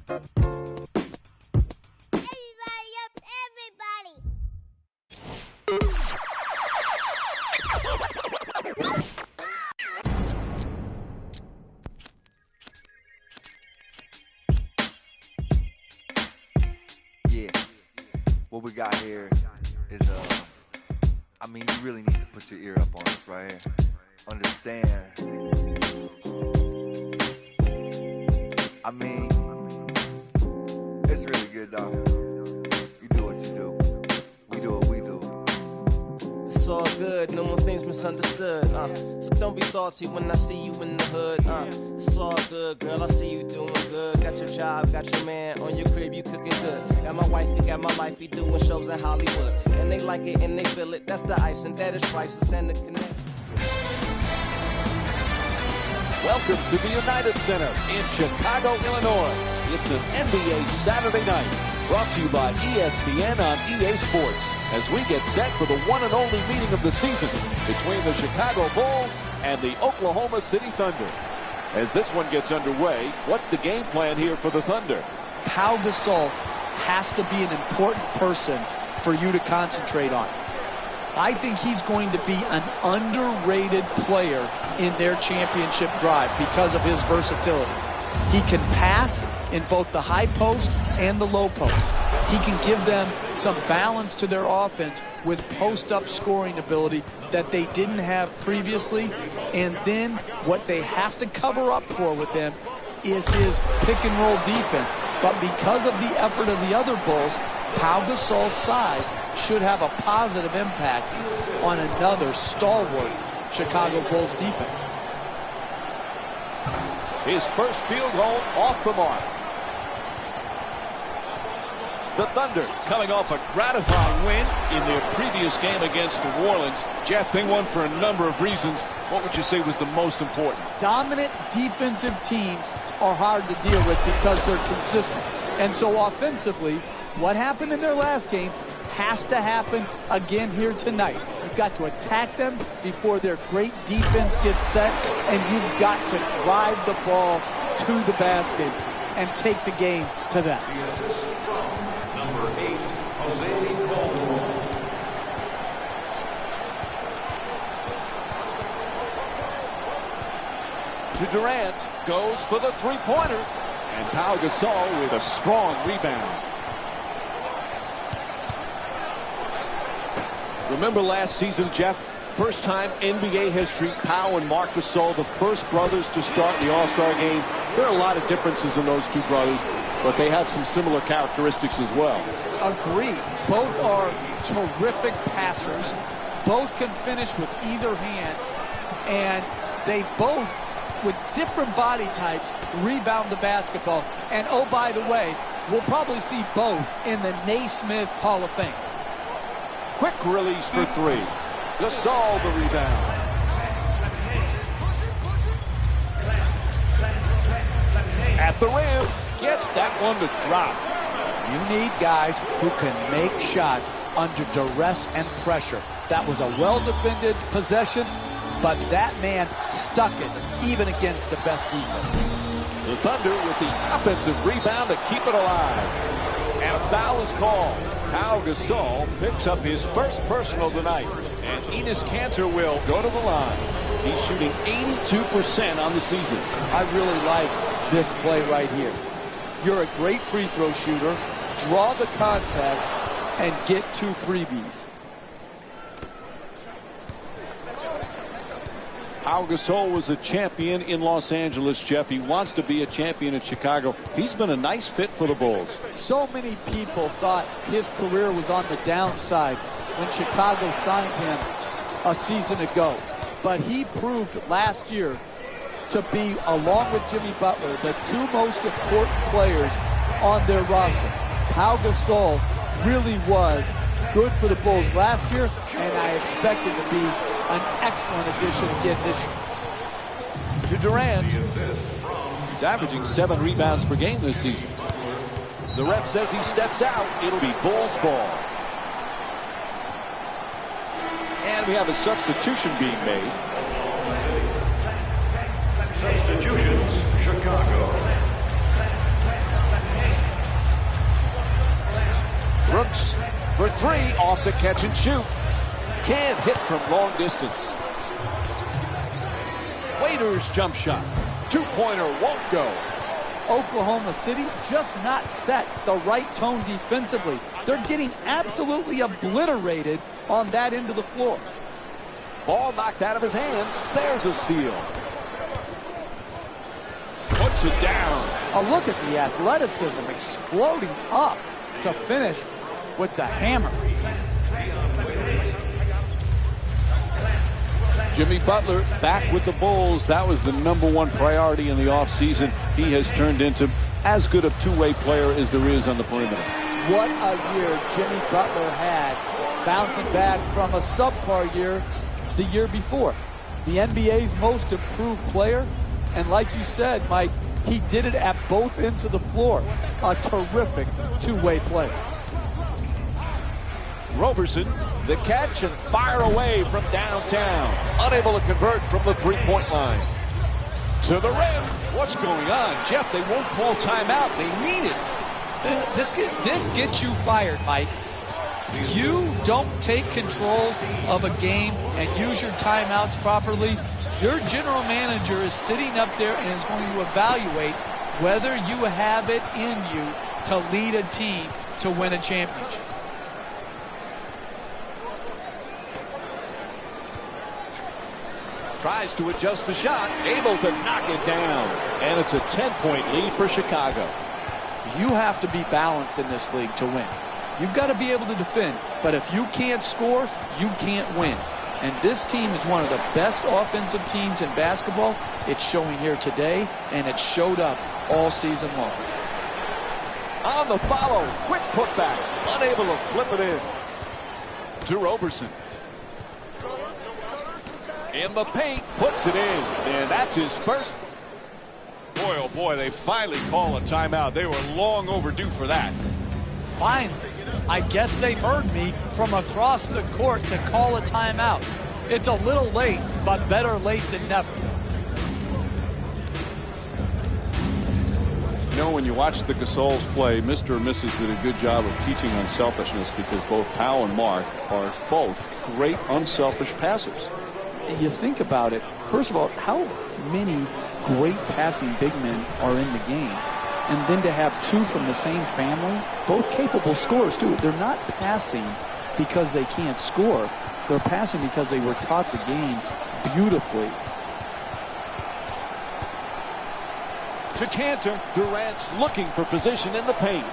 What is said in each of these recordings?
Everybody up, everybody! Yeah, what we got here is, I mean, you really need to put your ear up on this right here. Understand. I mean, it's really good, dog. You do what you do. We do what we do. It's all good, no more things misunderstood. So don't be salty when I see you in the hood. It's all good, girl, I see you doing good. Got your job, got your man on your crib, you cooking good. Got my wifey, got my lifey doing shows in Hollywood. And they like it and they feel it, that's the ice and that is priceless and the connect. Welcome to the United Center in Chicago, Illinois. It's an NBA Saturday night brought to you by ESPN on EA Sports as we get set for the one and only meeting of the season between the Chicago Bulls and the Oklahoma City Thunder. As this one gets underway, what's the game plan here for the Thunder? Pau Gasol has to be an important person for you to concentrate on. I think he's going to be an underrated player in their championship drive because of his versatility. He can pass in both the high post and the low post. He can give them some balance to their offense with post-up scoring ability that they didn't have previously. And then what they have to cover up for with him is his pick-and-roll defense. But because of the effort of the other Bulls, Pau Gasol's size should have a positive impact on another stalwart Chicago Bulls defense. His first field goal off the mark. The Thunder coming off a gratifying win in their previous game against New Orleans. Jeff, they won for a number of reasons. What would you say was the most important? Dominant defensive teams are hard to deal with because they're consistent. And so offensively, what happened in their last game has to happen again here tonight. You've got to attack them before their great defense gets set, and you've got to drive the ball to the basket and take the game to them. The assist from number 8, Jose Caldwell. To Durant, goes for the three-pointer, and Pau Gasol with a strong rebound. Remember last season, Jeff? First time NBA history, Pau and Marc Gasol, the first brothers to start the All-Star game. There are a lot of differences in those two brothers, but they have some similar characteristics as well. Agreed. Both are terrific passers. Both can finish with either hand, and they both, with different body types, rebound the basketball. And oh, by the way, we'll probably see both in the Naismith Hall of Fame. Quick release for three. Gasol the rebound. At the rim, gets that one to drop. You need guys who can make shots under duress and pressure. That was a well-defended possession, but that man stuck it even against the best defense. The Thunder with the offensive rebound to keep it alive. And a foul is called. Pau Gasol picks up his first personal tonight. And Enes Kanter will go to the line. He's shooting 82% on the season. I really like this play right here. You're a great free throw shooter. Draw the contact and get 2 freebies. Pau Gasol was a champion in Los Angeles, Jeff. He wants to be a champion in Chicago. He's been a nice fit for the Bulls. So many people thought his career was on the downside when Chicago signed him a season ago. But he proved last year to be, along with Jimmy Butler, the 2 most important players on their roster. Pau Gasol really was good for the Bulls last year, and I expect him to be an excellent addition again this year. To Durant. He's averaging 7 rebounds per game this season. The ref says he steps out. It'll be Bulls ball. And we have a substitution being made. Substitutions, Chicago. three off the catch and shoot. Can't hit from long distance. Waiters jump shot. Two-pointer won't go. Oklahoma City's just not set the right tone defensively. They're getting absolutely obliterated on that end of the floor. Ball knocked out of his hands. There's a steal. Puts it down. A look at the athleticism exploding up to finish with the hammer. Jimmy Butler back with the Bulls. That was the #1 priority in the offseason. He has turned into as good a two-way player as there is on the perimeter. What a year Jimmy Butler had, bouncing back from a subpar year the year before. The NBA's most improved player, and like you said, Mike, he did it at both ends of the floor. A terrific two-way player. Roberson, the catch and fire away from downtown. Unable to convert from the three-point line. To the rim. What's going on? Jeff, they won't call timeout. They need it. This gets you fired, Mike. You don't take control of a game and use your timeouts properly. Your general manager is sitting up there and is going to evaluate whether you have it in you to lead a team to win a championship. Tries to adjust the shot, able to knock it down. And it's a 10-point lead for Chicago. You have to be balanced in this league to win. You've got to be able to defend, but if you can't score, you can't win. And this team is one of the best offensive teams in basketball. It's showing here today, and it showed up all season long. On the follow, quick putback, unable to flip it in. To Roberson. In the paint, puts it in, and that's his first. Boy, oh boy, they finally call a timeout. They were long overdue for that. Finally, I guess they've heard me from across the court to call a timeout. It's a little late, but better late than never. You know, when you watch the Gasols play, Mr. and Mrs. did a good job of teaching unselfishness because both Powell and Mark are both great unselfish passers. You think about it, first of all, how many great passing big men are in the game? And then to have two from the same family, both capable scorers too. They're not passing because they can't score. They're passing because they were taught the game beautifully. To Cantor, Durant's looking for position in the paint.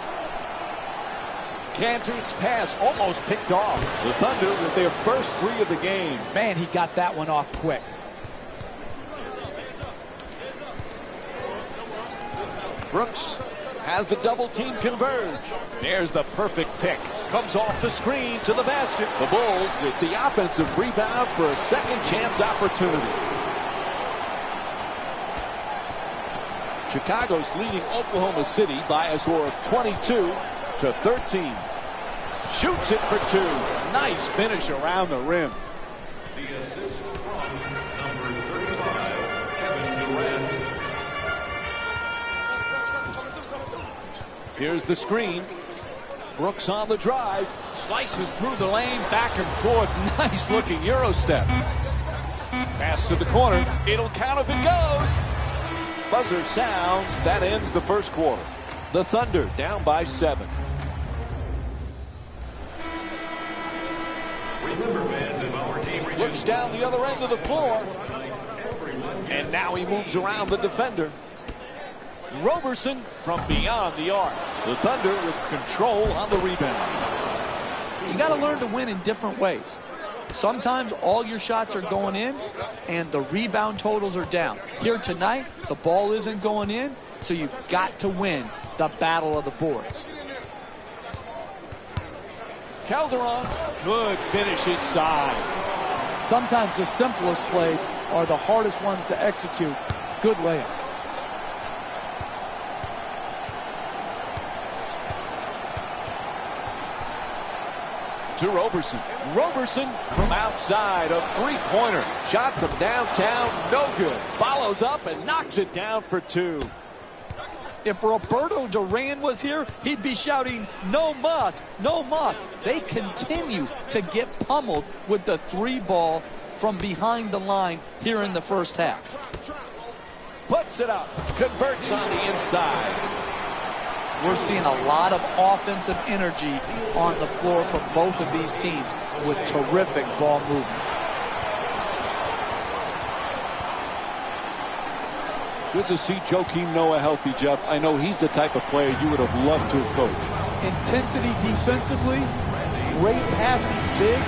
Cantor's pass almost picked off. The Thunder with their first three of the game. Man, he got that one off quick. Brooks has the double team converge. There's the perfect pick. Comes off the screen to the basket. The Bulls with the offensive rebound for a second chance opportunity. Chicago's leading Oklahoma City by a score of 22-13. Shoots it for two. Nice finish around the rim. The assist from number 35, Kevin Durant. Here's the screen. Brooks on the drive. Slices through the lane, back and forth. Nice looking Euro step. Pass to the corner. It'll count if it goes. Buzzer sounds. That ends the first quarter. The Thunder down by 7. Remember, fans, if our team reaches Looks down the other end of the floor. And now he moves around the defender. Roberson from beyond the arc. The Thunder with control on the rebound. You got to learn to win in different ways. Sometimes all your shots are going in and the rebound totals are down. Here tonight, the ball isn't going in, so you've got to win the battle of the boards. Calderon, good finish inside. Sometimes the simplest plays are the hardest ones to execute. Good layup. To Roberson. Roberson from outside, a three-pointer. Shot from downtown, no good. Follows up and knocks it down for two. If Roberto Duran was here, he'd be shouting, "No mas, no mas." They continue to get pummeled with the 3 ball from behind the line here in the first half. Puts it up, converts on the inside. We're seeing a lot of offensive energy on the floor for both of these teams with terrific ball movement. Good to see Joakim Noah healthy, Jeff. I know he's the type of player you would have loved to have coached. Intensity defensively, great passing big.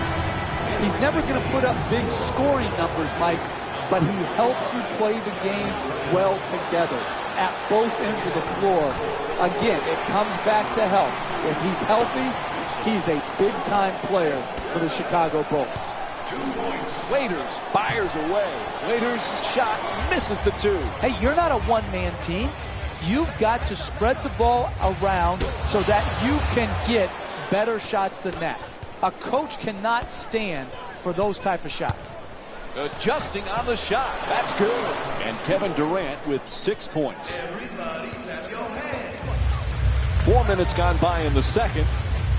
He's never going to put up big scoring numbers, Mike, but he helps you play the game well together at both ends of the floor. Again, it comes back to health. If he's healthy, he's a big-time player for the Chicago Bulls. 2 points. Waiters fires away. Waiters' shot misses the 2. Hey, you're not a one-man team. You've got to spread the ball around so that you can get better shots than that. A coach cannot stand for those type of shots. Adjusting on the shot. That's good. And Kevin Durant with 6 points. 4 minutes gone by in the second.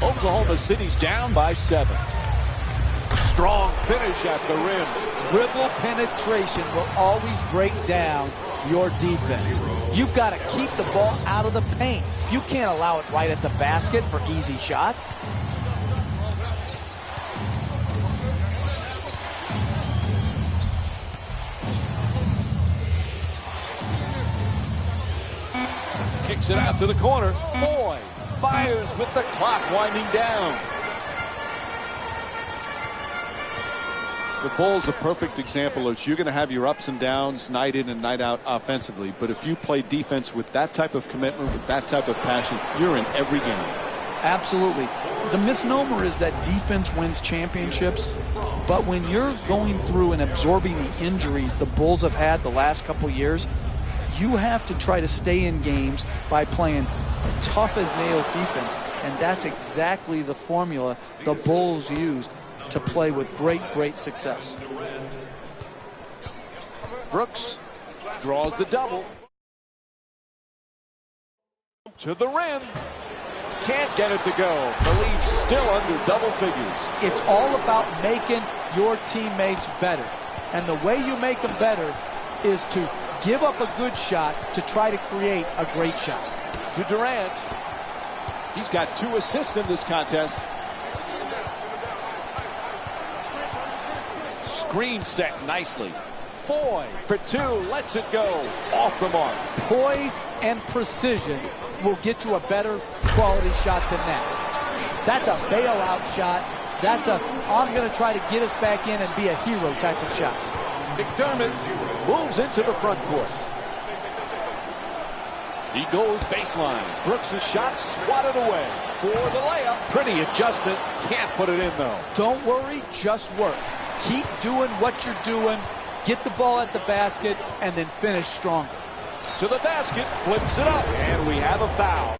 Oklahoma City's down by 7. Strong finish at the rim. Dribble penetration will always break down your defense. You've got to keep the ball out of the paint. You can't allow it right at the basket for easy shots. Kicks it out to the corner. Foy fires with the clock winding down. The Bulls, a perfect example is you're going to have your ups and downs night in and night out offensively. But if you play defense with that type of commitment, with that type of passion, you're in every game. Absolutely. The misnomer is that defense wins championships. But when you're going through and absorbing the injuries the Bulls have had the last couple years, you have to try to stay in games by playing tough as nails defense. And that's exactly the formula the Bulls used to play with great success. Brooks draws the double. To the rim. Can't get it to go. The lead's still under double figures. It's all about making your teammates better. And the way you make them better is to give up a good shot to try to create a great shot. To Durant. He's got 2 assists in this contest. Screen set nicely. Foy for 2, lets it go. Off the mark. Poise and precision will get you a better quality shot than that. That's a bailout shot. That's a, I'm going to try to get us back in and be a hero type of shot. McDermott moves into the front court. He goes baseline. Brooks' shot swatted away for the layup. Pretty adjustment. Can't put it in, though. Don't worry, just work. Keep doing what you're doing. Get the ball at the basket and then finish strong. To the basket, flips it up, and we have a foul.